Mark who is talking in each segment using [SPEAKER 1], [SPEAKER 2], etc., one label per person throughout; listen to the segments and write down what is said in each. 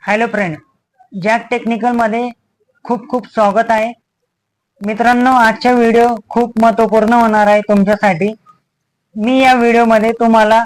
[SPEAKER 1] Hello friend, jack technical मध्ये खूप खूप स्वागत आहे. मित्रांनो, आजचा व्हिडिओ खूप महत्त्वपूर्ण होणार आहे तुमच्यासाठी. मी या व्हिडिओमध्ये तुम्हाला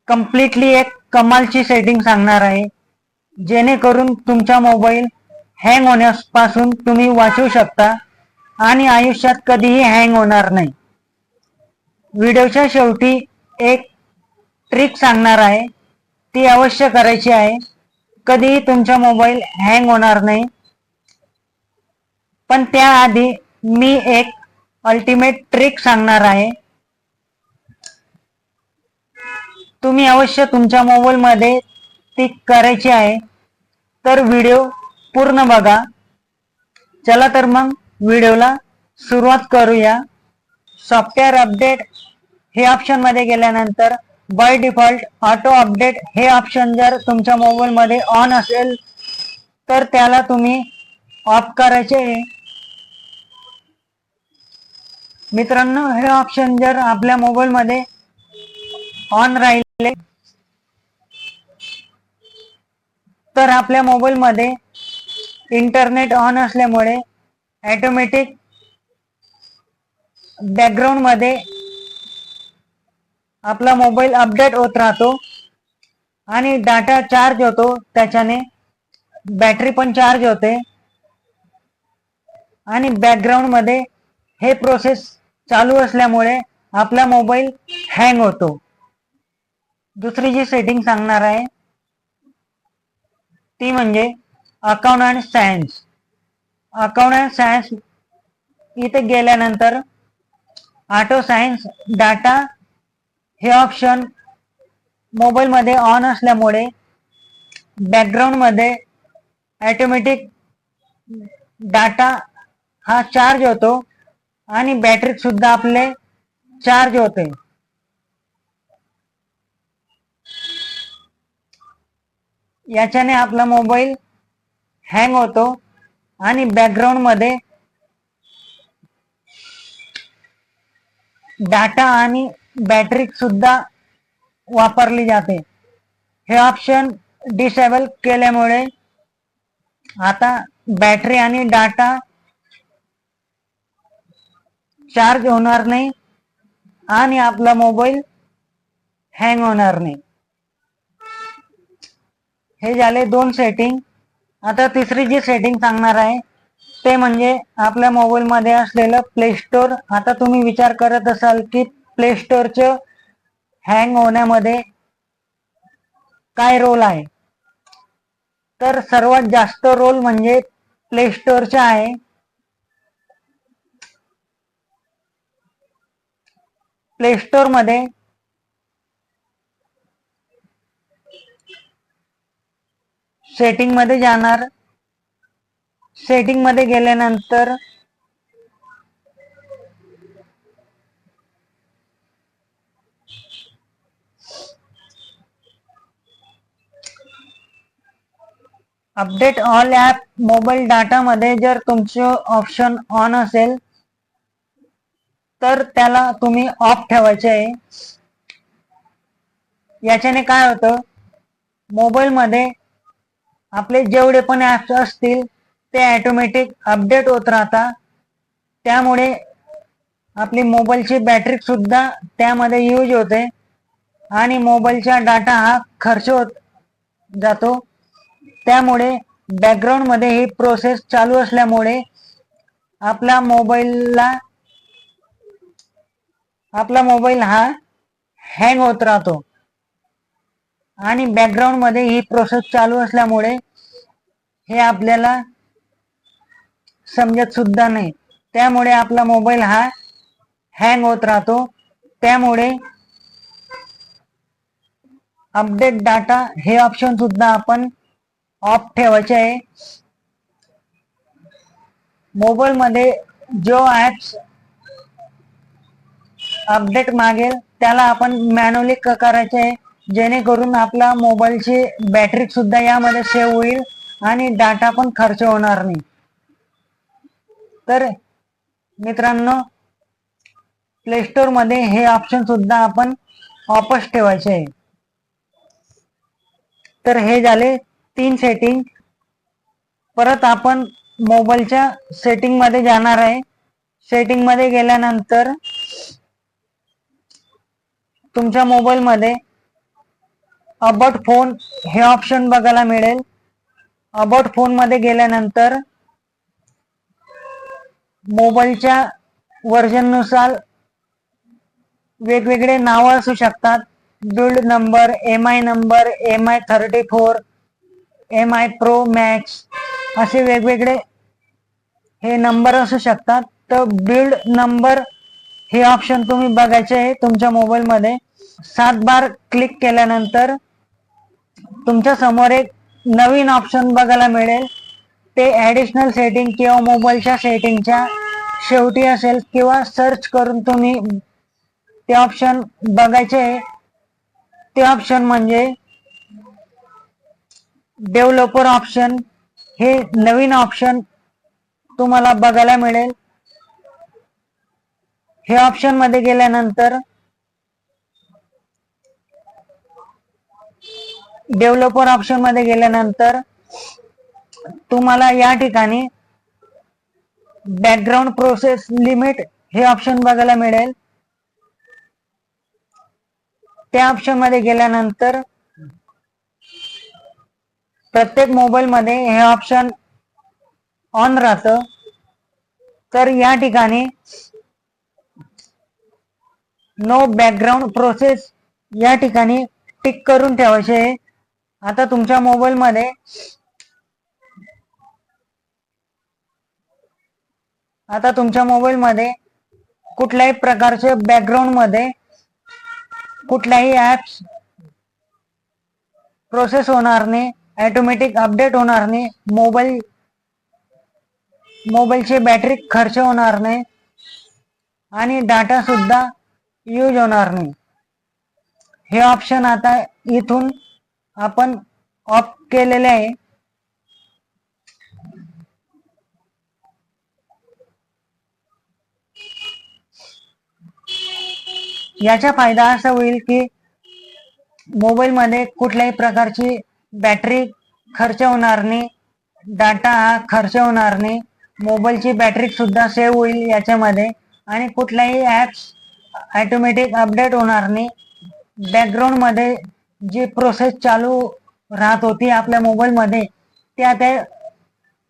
[SPEAKER 1] कम्प्लीटली एक कमालची सेटिंग सांगणार आहे, जेणेकरून तुमचा मोबाईल हँग होण्यापासून तुम्ही वाचू शकता आणि आयुष्यात कधीही हँग होणार नाही. व्हिडिओच्या शेवटी एक ट्रिक सांगणार आहे, ती अवश्य करायची आहे. कधीही तुमचा मोबाईल हँग होणार नाही. पण त्याआधी मी एक अल्टिमेट ट्रिक सांगणार आहे. तुम्ही अवश्य तुमच्या मोबाईलमध्ये ती करायची आहे, तर व्हिडिओ पूर्ण बघा. चला तर मग व्हिडिओला सुरुवात करूया. सॉफ्टवेअर अपडेट हे ऑप्शन मध्ये गेल्यानंतर बाय डिफॉल्ट ऑटो अपडेट हे ऑप्शन जर तुमच्या मोबाईल मध्ये ऑन असेल तर त्याला तुम्ही ऑफ करायचे. मित्रांनो, हे ऑप्शन जर आपल्या मोबाईल मध्ये ऑन राहिले तर आपल्या मोबाईल मध्ये इंटरनेट ऑन असल्यामुळे ऑटोमॅटिक बॅकग्राऊंड मध्ये आपला मोबाईल अपडेट होत राहतो आणि डाटा चार्ज होतो, त्याच्याने बॅटरी पण चार्ज होते आणि बॅकग्राऊंड मध्ये हे प्रोसेस चालू असल्यामुळे आपला मोबाईल हँग होतो. दुसरी जी सेटिंग सांगणार आहे ती म्हणजे account and science. Account and science इथे गेल्यानंतर ऑटो सायन्स डाटा हे ऑप्शन मोबाईल मध्ये ऑन असल्यामुळे बॅकग्राऊंड मध्ये ऑटोमॅटिक डाटा हा चार्ज होतो आणि बॅटरी सुद्धा आपले चार्ज होते. याच्याने आपला मोबाईल हँग होतो आणि बॅकग्राऊंड मध्ये डाटा आणि बॅटरी सुद्धा वापरली जाते. हे ऑप्शन डिसेबल केल्यामुळे आता बॅटरी आणि डाटा चार्ज होणार नाही आणि आपला मोबाईल हँग होणार नाही. हे झाले दोन सेटिंग. आता तिसरी जी सेटिंग सांगणार आहे ते म्हणजे आपल्या मोबाईल मध्ये असलेलं प्ले स्टोअर. आता तुम्ही विचार करत असाल की प्ले स्टोअरचं हँग होण्यामध्ये काय रोल आहे, तर सर्वात जास्त रोल म्हणजे प्ले स्टोअरचा आहे. प्ले स्टोअर मध्ये सेटिंग मध्ये जाणार. सेटिंग मध्ये गेल्यानंतर update all app mobile data मध्ये जर तुमचं ऑप्शन ऑन असेल तर त्याला तुम्ही ऑफ ठेवायचे आहे. याच्याने काय होतं, मोबाईल मध्ये आपले जेवढे पण ॲप्स असतील ते ऑटोमॅटिक अपडेट होत राहतात. त्यामुळे आपली मोबाईलची बॅटरी सुद्धा त्यामध्ये यूज होते आणि मोबाईलचा डाटा हा खर्च होत जातो. त्यामुळे बॅकग्राऊंड मध्ये ही प्रोसेस चालू असल्यामुळे आपला मोबाईल हा हँग होत राहतो आणि बॅकग्राऊंड मध्ये ही प्रोसेस चालू असल्यामुळे हे आपल्याला समजत सुद्धा नाही. त्यामुळे आपला मोबाईल हा हँग होत राहतो. त्यामुळे अपडेट डाटा हे ऑप्शन सुद्धा आपण ऑफ ठेवायचे आहे. मोबाईल मध्ये जो ॲप्स अपडेट मागेल त्याला आपण मॅन्युअली करायचे आहे, जेणेकरून आपला मोबाईलची बॅटरी सुद्धा यामध्ये सेव्ह होईल आणि डाटा पण खर्च होणार नाही. तर मित्रांनो, प्ले स्टोअर मध्ये हे ऑप्शन सुद्धा आपण ऑफच ठेवायचे आहे. तर हे झाले 3 सेटिंग. परत आपण मोबाईलच्या सेटिंग मध्ये जाणार आहे. सेटिंग मध्ये गेल्यानंतर तुमच्या मोबाईल मध्ये अबाउट फोन हे ऑप्शन बघायला मिळेल. अबाउट फोन मध्ये गेल्यानंतर मोबाईलच्या वर्जन नुसार वेगवेगळे नाव असू शकतात. Build number, MI number, MI34, MI pro max असे वेगवेगळे हे नंबर असू शकतात. तर बिल्ड नंबर हे ऑप्शन तुम्ही बघायचे आहे तुमच्या मोबाईल मध्ये. 7 बार क्लिक केल्यानंतर तुमच्या समोर एक नवीन ऑप्शन बघायला मिळेल. ते ॲडिशनल सेटिंग किंवा मोबाईलच्या सेटिंगच्या शेवटी असेल किंवा सर्च करून तुम्ही ते ऑप्शन बघायचे आहे. ते ऑप्शन म्हणजे डेव्हलपर ऑप्शन. हे नवीन ऑप्शन तुम्हाला बघायला मिळेल. हे ऑप्शन मध्ये गेल्यानंतर डेव्हलपर ऑप्शन मध्ये गेल्यानंतर तुम्हाला या ठिकाणी बॅकग्राऊंड प्रोसेस लिमिट हे ऑप्शन बघायला मिळेल. त्या ऑप्शन मध्ये गेल्यानंतर प्रत्येक मोबाईल मध्ये हे ऑप्शन ऑन राहतं. तर या ठिकाणी नो बॅकग्राऊंड प्रोसेस या ठिकाणी टिक करून ठेवायचे. आता तुमच्या मोबाईल मध्ये कुठल्याही प्रकारचे बॅकग्राऊंड मध्ये कुठल्याही ऍप्स प्रोसेस होणार नाही, ऑटोमॅटिक अपडेट होणार नाही, मोबाईलची बॅटरी खर्च होणार नाही आणि डाटा सुद्धा यूज होणार नाही. हे ऑप्शन आता इथून आपण ऑफ केलेले आहे. याचा फायदा असा होईल की मोबाईल मध्ये कुठल्याही प्रकारची बॅटरी खर्च होणार नाही, डाटा खर्च होणार नाही, मोबाईलची बॅटरी सुद्धा सेव्ह होईल याच्यामध्ये आणि कुठल्याही ऍप्स ऑटोमॅटिक अपडेट होणार नाही. बॅकग्राऊंड मध्ये जी प्रोसेस चालू राहत होती आपल्या मोबाईल मध्ये त्या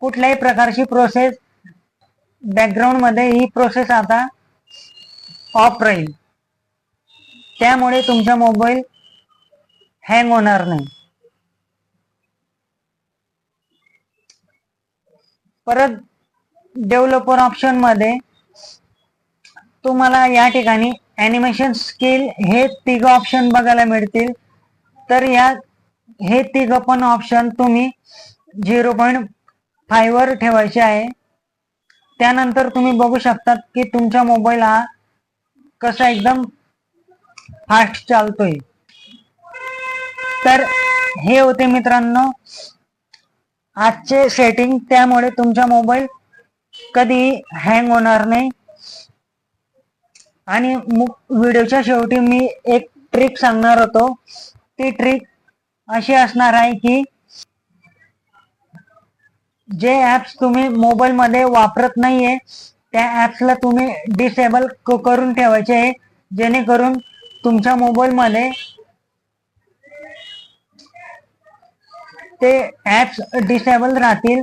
[SPEAKER 1] कुठल्याही प्रकारची प्रोसेस बॅकग्राऊंड मध्ये ही प्रोसेस आता ऑफ राहील. त्यामुळे तुमचा मोबाईल हँग होणार नाही. परत डेव्हलपर ऑप्शन मध्ये तुम्हाला या ठिकाणी ॲनिमेशन स्किल हे 3 ऑप्शन बघायला मिळतील. तर हे 3 पण ऑप्शन तुम्ही 0.5 वर ठेवायचे आहे. त्यानंतर तुम्ही बघू शकतात की तुमचा मोबाईल हा कसा एकदम फास्ट चालतोय. तर हे होते मित्रांनो आजचे सेटिंग. त्यामुळे तुमचा मोबाईल कधीही हँग होणार नाही. आणि व्हिडिओच्या शेवटी मी एक ट्रिक सांगणार होतो. ती ट्रिक अशी असणार आहे की जे ऍप्स तुम्ही मोबाईल मध्ये वापरत नाहीये त्या ऍप्सला तुम्ही डिसेबल करून ठेवायचे आहे, जेणेकरून तुमच्या मोबाईल मध्ये ते ऍप्स डिसेबल राहतील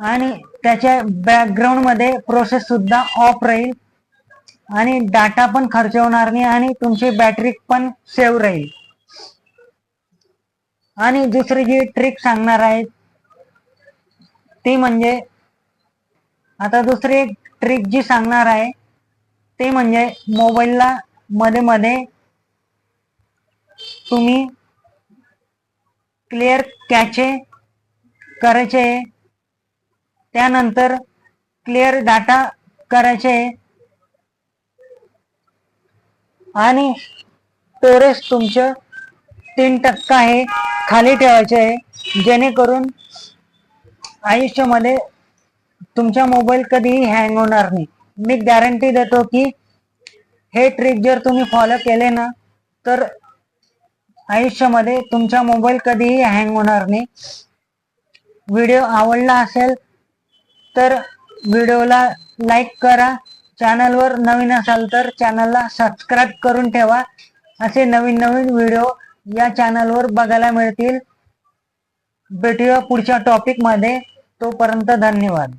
[SPEAKER 1] आणि त्याच्या बॅकग्राऊंड मध्ये प्रोसेस सुद्धा ऑफ राहील आणि डाटा पण खर्च होणार नाही आणि तुमची बॅटरी पण सेव्ह राहील. आणि दुसरी जी ट्रिक सांगणार आहे ती म्हणजे आता दुसरी एक ट्रिक जी सांगणार आहे ते म्हणजे मोबाईलला मध्ये मध्ये तुम्ही क्लिअर कॅचे करायचे, त्यानंतर क्लिअर डाटा करायचे आणि स्टोरेज तुमचं 3% आहे खाली ठेवायचे आहे, जेणेकरून आयुष्यामध्ये तुमचा मोबाईल कधीही हँग होणार नाही. मी गॅरंटी देतो की हे ट्रिक जर तुम्ही फॉलो केले ना तर आयुष्यामध्ये तुमचा मोबाईल कधीही हँग होणार नाही. व्हिडिओ आवडला असेल तर व्हिडिओला लाईक करा. चॅनलवर नवीन असाल तर चॅनलला सबस्क्राईब करून ठेवा. असे नवीन नवीन व्हिडिओ या चॅनलवर बघायला मिळतील. भेटूया पुढच्या टॉपिक मध्ये. तोपर्यंत धन्यवाद.